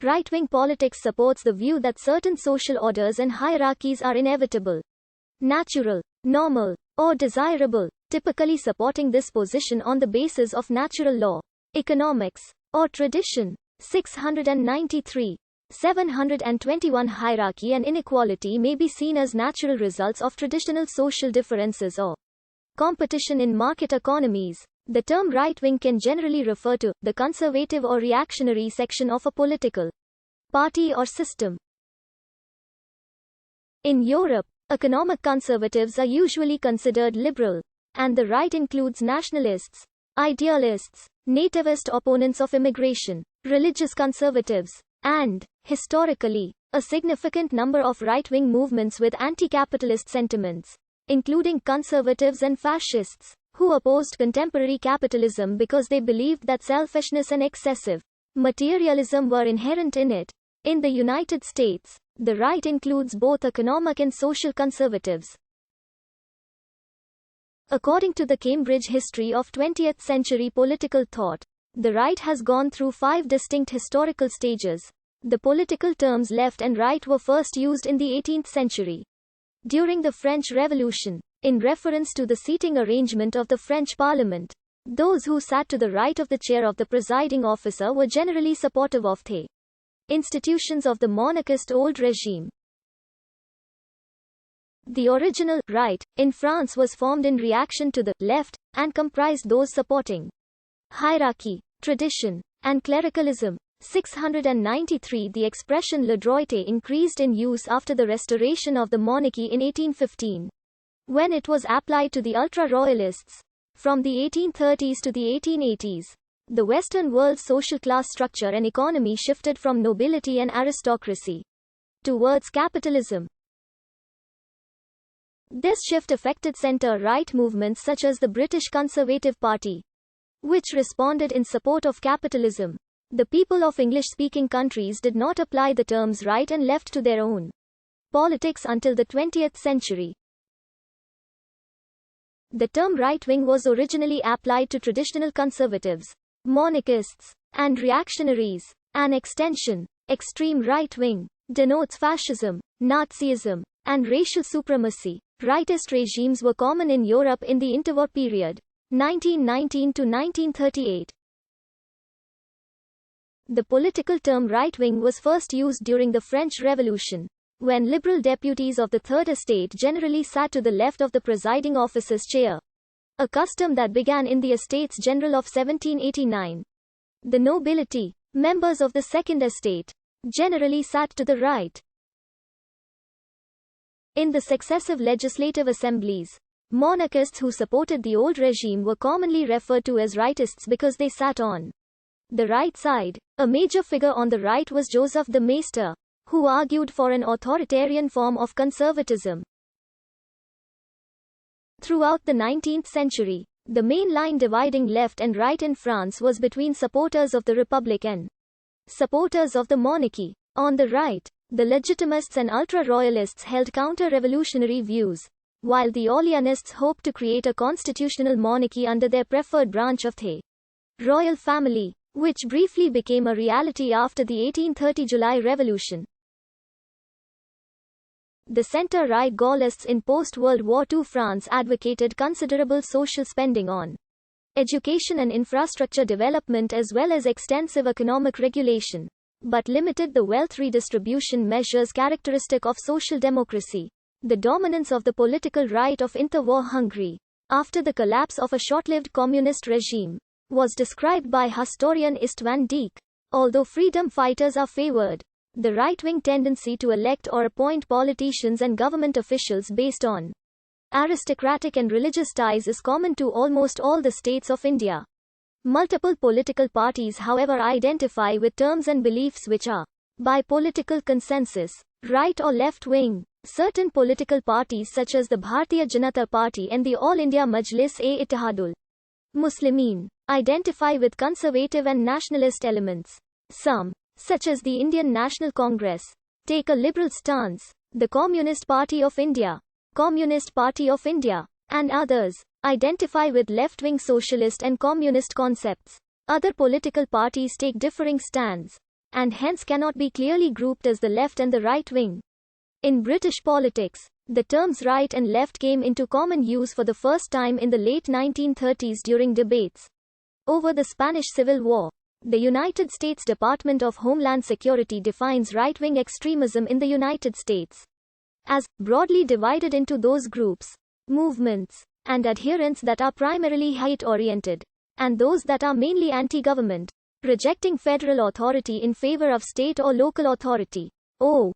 Right-wing politics supports the view that certain social orders and hierarchies are inevitable, natural, normal, or desirable, typically supporting this position on the basis of natural law, economics, or tradition. 693. 721 Hierarchy and inequality may be seen as natural results of traditional social differences or competition in market economies. The term right-wing can generally refer to the conservative or reactionary section of a political party or system. In Europe, economic conservatives are usually considered liberal, and the right includes nationalists, idealists, nativist opponents of immigration, religious conservatives, and, historically, a significant number of right-wing movements with anti-capitalist sentiments, including conservatives and fascists, who opposed contemporary capitalism because they believed that selfishness and excessive materialism were inherent in it. In the United States, the right includes both economic and social conservatives. According to the Cambridge History of 20th Century Political Thought, the right has gone through 5 distinct historical stages. The political terms left and right were first used in the 18th century, during the French Revolution, in reference to the seating arrangement of the French Parliament. Those who sat to the right of the chair of the presiding officer were generally supportive of the institutions of the monarchist old regime. The original right in France was formed in reaction to the left and comprised those supporting hierarchy, tradition, and clericalism. 693 The expression le droit increased in use after the restoration of the monarchy in 1815, when it was applied to the ultra-royalists. From the 1830s to the 1880s, the Western world's social class structure and economy shifted from nobility and aristocracy towards capitalism. This shift affected centre-right movements such as the British Conservative Party, which responded in support of capitalism. The people of English-speaking countries did not apply the terms right and left to their own politics until the 20th century. The term right-wing was originally applied to traditional conservatives, monarchists, and reactionaries. An extension, extreme right-wing, denotes fascism, Nazism, and racial supremacy. Rightist regimes were common in Europe in the interwar period, 1919 to 1938. The political term right-wing was first used during the French Revolution, when liberal deputies of the Third Estate generally sat to the left of the presiding officer's chair, a custom that began in the Estates General of 1789. The nobility, members of the Second Estate, generally sat to the right. In the successive legislative assemblies, monarchists who supported the old regime were commonly referred to as rightists because they sat on the right side. A major figure on the right was Joseph de Maistre, who argued for an authoritarian form of conservatism. Throughout the 19th century, the main line dividing left and right in France was between supporters of the Republic and supporters of the monarchy. On the right, the Legitimists and ultra-royalists held counter-revolutionary views, while the Orleanists hoped to create a constitutional monarchy under their preferred branch of the royal family, which briefly became a reality after the 1830 July Revolution. The centre-right Gaullists in post-World War II France advocated considerable social spending on education and infrastructure development as well as extensive economic regulation, but limited the wealth redistribution measures characteristic of social democracy. The dominance of the political right of interwar Hungary, after the collapse of a short-lived communist regime, was described by historian István Dék. Although freedom fighters are favored, the right-wing tendency to elect or appoint politicians and government officials based on aristocratic and religious ties is common to almost all the states of India. Multiple political parties, however, identify with terms and beliefs which are, by political consensus, right or left-wing. Certain political parties such as the Bharatiya Janata Party and the All India Majlis-e-Ittihadul Muslimin identify with conservative and nationalist elements. Some, such as the Indian National Congress, take a liberal stance. The Communist Party of India, and others identify with left-wing socialist and communist concepts. Other political parties take differing stands. and hence cannot be clearly grouped as the left and the right wing. In British politics, the terms right and left came into common use for the first time in the late 1930s during debates over the Spanish Civil War. The United States Department of Homeland Security defines right-wing extremism in the United States as broadly divided into those groups, movements, and adherents that are primarily hate-oriented, and those that are mainly anti-government, rejecting federal authority in favor of state or local authority. Oh,